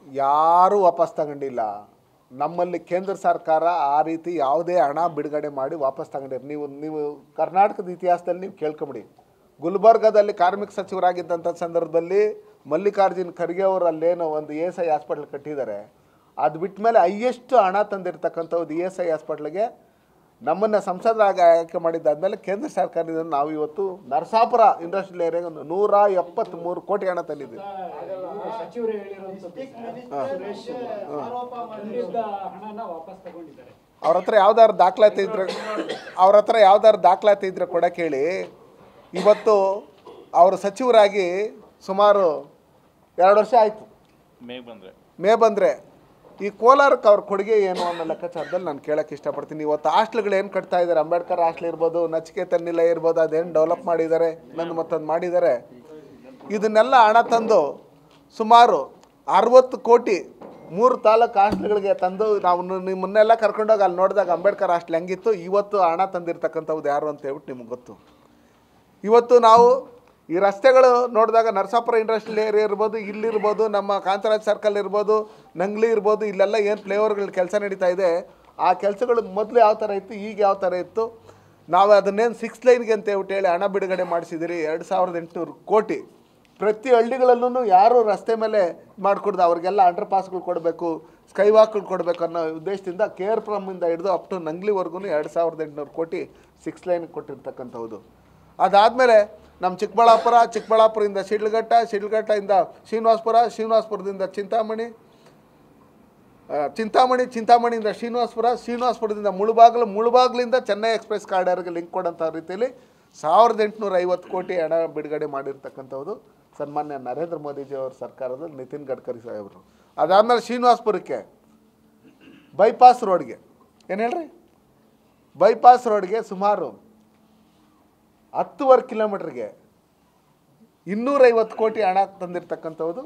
ಯಾರೂ ವಾಪಸ್ ತಗೊಂಡಿಲ್ಲ. ನಮ್ಮಲ್ಲಿ ಕೇಂದ್ರ ಸರ್ಕಾರ ಆ ರೀತಿ ಯಾವುದೇ ಹಣ ಬಿಡುಗಡೆ ಮಾಡಿ ವಾಪಸ್ ತಗೊಂಡಿರಿ. ನೀವು ಕರ್ನಾಟಕದ ಇತಿಹಾಸದಲ್ಲಿ ನೀವು ಕೇಳ್ಕೊಂಬಿಡಿ. ಗುಲ್ಬರ್ಗಾದಲ್ಲಿ ಕಾರ್ಮಿಕ ಸಚಿವರಾಗಿದ್ದಂಥ ಸಂದರ್ಭದಲ್ಲಿ ಮಲ್ಲಿಕಾರ್ಜುನ್ ಖರ್ಗೆ ಅವರು ಅಲ್ಲೇನೋ ಒಂದು ESI ಹಾಸ್ಪಿಟ್ಲ್ ಕಟ್ಟಿದ್ದಾರೆ. ಅದು ಬಿಟ್ಟ ಮೇಲೆ ಹೈಯೆಸ್ಟ್ ಹಣ ತಂದಿರ್ತಕ್ಕಂಥದ್ದು ESI ಹಾಸ್ಪಿಟ್ಲಿಗೆ ನಮ್ಮನ್ನು ಸಂಸದರಾಗಿ ಆಯ್ಕೆ ಮಾಡಿದ್ದಾದಮೇಲೆ ಕೇಂದ್ರ ಸರ್ಕಾರದಿಂದ ನಾವು ಇವತ್ತು ನರಸಾಪುರ ಇಂಡಸ್ಟ್ರಿಯಲ್ ಏರಿಯಾಗೆ 173 ಕೋಟಿ ಹಣ ತಂದಿದ್ದೀವಿ. ಅವ್ರ ಹತ್ರ ಯಾವ್ದಾದ್ರು ದಾಖಲಾತಿ ಇದ್ರೆ ಕೊಡ ಕೇಳಿ. ಇವತ್ತು ಅವರು ಸಚಿವರಾಗಿ ಸುಮಾರು 2 ವರ್ಷ ಆಯಿತು. ಮೇ ಬಂದರೆ ಈ ಕೋಲಾರಕ್ಕೆ ಅವ್ರ ಕೊಡುಗೆ ಏನು ಅನ್ನೋ ಲೆಕ್ಕಾಚಾರದಲ್ಲಿ ನಾನು ಕೇಳೋಕ್ಕೆ ಇಷ್ಟಪಡ್ತೀನಿ. ಇವತ್ತು ಹಾಸ್ಟ್ಲ್ಗಳು ಏನು ಕಟ್ತಾ ಇದ್ದಾರೆ, ಅಂಬೇಡ್ಕರ್ ಹಾಸ್ಟ್ಲ್ ಇರ್ಬೋದು, ನಚಿಕೇತನ ನಿಲಯ ಇರ್ಬೋದು, ಅದೇನು ಡೆವಲಪ್ ಮಾಡಿದ್ದಾರೆ, ನನ್ನ ಮತ್ತೊಂದು ಮಾಡಿದ್ದಾರೆ. ಇದನ್ನೆಲ್ಲ ಹಣ ತಂದು ಸುಮಾರು 60 ಕೋಟಿ 3 ತಾಲೂಕು ಹಾಸ್ಟ್ಲ್ಗಳಿಗೆ ತಂದು ನಾವು ನಿಮ್ಮನ್ನೆಲ್ಲ ಕರ್ಕೊಂಡೋಗಿ ಅಲ್ಲಿ ನೋಡಿದಾಗ ಅಂಬೇಡ್ಕರ್ ಹಾಸ್ಟ್ಲ್ ಹೆಂಗಿತ್ತು, ಇವತ್ತು ಹಣ ತಂದಿರ್ತಕ್ಕಂಥವ್ದು ಯಾರು ಅಂತ ಹೇಳ್ಬಿಟ್ಟು ನಿಮ್ಗೆ ಗೊತ್ತು. ಇವತ್ತು ನಾವು ಈ ರಸ್ತೆಗಳು ನೋಡಿದಾಗ ನರಸಾಪುರ ಇಂಡಸ್ಟ್ರಿಯಲ್ ಏರಿಯಾ ಇರ್ಬೋದು, ಇಲ್ಲಿರ್ಬೋದು, ನಮ್ಮ ಕಾಂತರಾಜ್ ಸರ್ಕಲ್ ಇರ್ಬೋದು, ನಂಗ್ಲಿ ಇರ್ಬೋದು, ಇಲ್ಲೆಲ್ಲ ಏನು ಫ್ಲೇವರ್ಗಳ ಕೆಲಸ ನಡೀತಾ ಇದೆ, ಆ ಕೆಲಸಗಳು ಮೊದಲು ಯಾವ ಥರ ಇತ್ತು, ಈಗ ಯಾವ ಥರ ಇತ್ತು. ನಾವು ಅದನ್ನೇನು 6 ಲೈನ್ಗೆ ಅಂತ ಹೇಳ್ಬಿಟ್ಟು ಹೇಳಿ ಹಣ ಬಿಡುಗಡೆ ಮಾಡಿಸಿದಿರಿ 2800 ಕೋಟಿ. ಪ್ರತಿ ಹಳ್ಳಿಗಳಲ್ಲೂ ಯಾರು ರಸ್ತೆ ಮೇಲೆ ಮಾಡಿಕೊಡ್ದು ಅವ್ರಿಗೆಲ್ಲ ಅಂಡರ್ ಪಾಸ್ಗಳು ಕೊಡಬೇಕು, ಸ್ಕೈ ವಾಕ್ಗಳು ಕೊಡಬೇಕು ಅನ್ನೋ ಉದ್ದೇಶದಿಂದ KRPುರಮಿಂದ ಹಿಡಿದು ಅಪ್ ಟು ನಂಗ್ಲಿವರೆಗೂ 2800 ಕೋಟಿ 6 ಲೈನ್ಗೆ ಕೊಟ್ಟಿರ್ತಕ್ಕಂಥದ್ದು. ಅದಾದಮೇಲೆ ನಮ್ಮ ಚಿಕ್ಕಬಳ್ಳಾಪುರದಿಂದ ಶಿಡ್ಲಘಟ್ಟದಿಂದ ಶ್ರೀನಿವಾಸಪುರದಿಂದ ಚಿಂತಾಮಣಿಯಿಂದ ಶ್ರೀನಿವಾಸಪುರದಿಂದ ಮುಳುಬಾಗಿಲಿಂದ ಚೆನ್ನೈ ಎಕ್ಸ್ಪ್ರೆಸ್ ಕಾರಿಡಾರ್ಗೆ ಲಿಂಕ್ ಕೊಡೋಂಥ ರೀತಿಯಲ್ಲಿ 1850 ಕೋಟಿ ಹಣ ಬಿಡುಗಡೆ ಮಾಡಿರ್ತಕ್ಕಂಥದ್ದು ಸನ್ಮಾನ್ಯ ನರೇಂದ್ರ ಮೋದಿಜಿಯವರ ಸರ್ಕಾರದಲ್ಲಿ ನಿತಿನ್ ಗಡ್ಕರಿ ಸಾಹೇಬರು. ಅದಾದಮೇಲೆ ಶ್ರೀನಿವಾಸಪುರಕ್ಕೆ ಬೈಪಾಸ್ ರೋಡ್ಗೆ ಏನು ಹೇಳ್ರಿ, ಬೈಪಾಸ್ ರೋಡ್ಗೆ ಸುಮಾರು 10 ಕಿಲೋಮೀಟ್ರಿಗೆ 250 ಕೋಟಿ ಹಣ ತಂದಿರ್ತಕ್ಕಂಥದ್ದು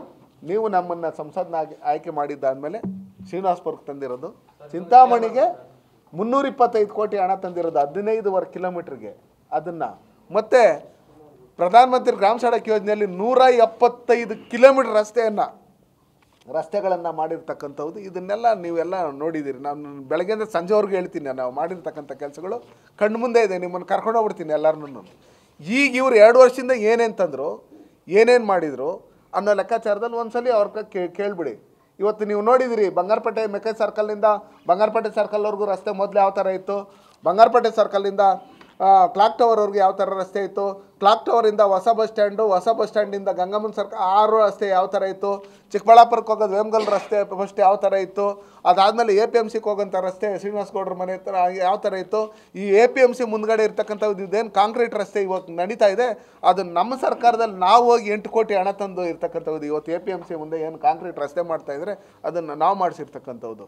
ನೀವು ನಮ್ಮನ್ನು ಸಂಸದನಾಗಿ ಆಯ್ಕೆ ಮಾಡಿದ್ದಾದಮೇಲೆ ಶ್ರೀನಿವಾಸಪುರಕ್ಕೆ ತಂದಿರೋದು. ಚಿಂತಾಮಣಿಗೆ 325 ಕೋಟಿ ಹಣ ತಂದಿರೋದು 15 ಕಿಲೋಮೀಟ್ರಿಗೆ. ಅದನ್ನು ಮತ್ತು ಪ್ರಧಾನಮಂತ್ರಿ ಗ್ರಾಮ ಸಡಕ್ ಯೋಜನೆಯಲ್ಲಿ 175 ಕಿಲೋಮೀಟ್ರ್ ರಸ್ತೆಗಳನ್ನು ಮಾಡಿರ್ತಕ್ಕಂಥದ್ದು. ಇದನ್ನೆಲ್ಲ ನೀವೆಲ್ಲ ನೋಡಿದ್ದೀರಿ. ನಾನು ಬೆಳಗ್ಗೆಯಿಂದ ಸಂಜೆವರೆಗೂ ಹೇಳ್ತೀನಿ, ನಾವು ಮಾಡಿರ್ತಕ್ಕಂಥ ಕೆಲಸಗಳು ಕಣ್ಣು ಮುಂದೆ ಇದೆ. ನಿಮ್ಮನ್ನು ಕರ್ಕೊಂಡು ಹೋಗ್ಬಿಡ್ತೀನಿ ಎಲ್ಲರನ್ನೂ. ಈಗ ಇವರು 2 ವರ್ಷದಿಂದ ಏನೇನು ತಂದರು, ಏನೇನು ಮಾಡಿದರು ಅನ್ನೋ ಲೆಕ್ಕಾಚಾರದಲ್ಲಿ ಒಂದ್ಸಲಿ ಅವ್ರ ಕೇಳಿಬಿಡಿ. ಇವತ್ತು ನೀವು ನೋಡಿದಿರಿ, ಬಂಗಾರಪೇಟೆ ಮೆಕೆ ಸರ್ಕಲ್ನಿಂದ ಬಂಗಾರಪೇಟೆ ಸರ್ಕಲ್ವರೆಗೂ ರಸ್ತೆ ಮೊದಲು ಯಾವ ಥರ ಇತ್ತು, ಬಂಗಾರಪೇಟೆ ಸರ್ಕಲಿಂದ ಕ್ಲಾಕ್ ಟವರ್ವರೆಗೂ ಯಾವ ಥರ ರಸ್ತೆ ಇತ್ತು, ಕ್ಲಾಕ್ ಟವರಿಂದ ಹೊಸ ಬಸ್ ಸ್ಟ್ಯಾಂಡಿಂದ ಗಂಗಮ್ಮನ ಸರ್ಕಲ್ 6 ರಸ್ತೆ ಯಾವ ಥರ ಇತ್ತು, ಚಿಕ್ಕಬಳ್ಳಾಪುರಕ್ಕೆ ಹೋಗೋದು ವೇಮಗಲ್ ರಸ್ತೆ ಫಸ್ಟ್ ಯಾವ ಥರ ಇತ್ತು, ಅದಾದಮೇಲೆ APMCಗೆ ಹೋಗೋಂಥ ರಸ್ತೆ ಶ್ರೀನಿವಾಸ ಗೌಡ್ರ ಮನೆ ಹತ್ರ ಯಾವ ಥರ ಇತ್ತು, ಈ APMC ಮುಂದ್ಗಡೆ ಇರ್ತಕ್ಕಂಥದ್ದು ಇದೇನು ಕಾಂಕ್ರೀಟ್ ರಸ್ತೆ ಇವತ್ತು ನಡೀತಾ ಇದೆ, ಅದು ನಮ್ಮ ಸರ್ಕಾರದಲ್ಲಿ ನಾವು ಹೋಗಿ 8 ಕೋಟಿ ಹಣ ತಂದು ಇರ್ತಕ್ಕಂಥದ್ದು. ಇವತ್ತು APMC ಮುಂದೆ ಏನು ಕಾಂಕ್ರೀಟ್ ರಸ್ತೆ ಮಾಡ್ತಾಯಿದ್ರೆ ಅದನ್ನು ನಾವು ಮಾಡಿಸಿರ್ತಕ್ಕಂಥದ್ದು.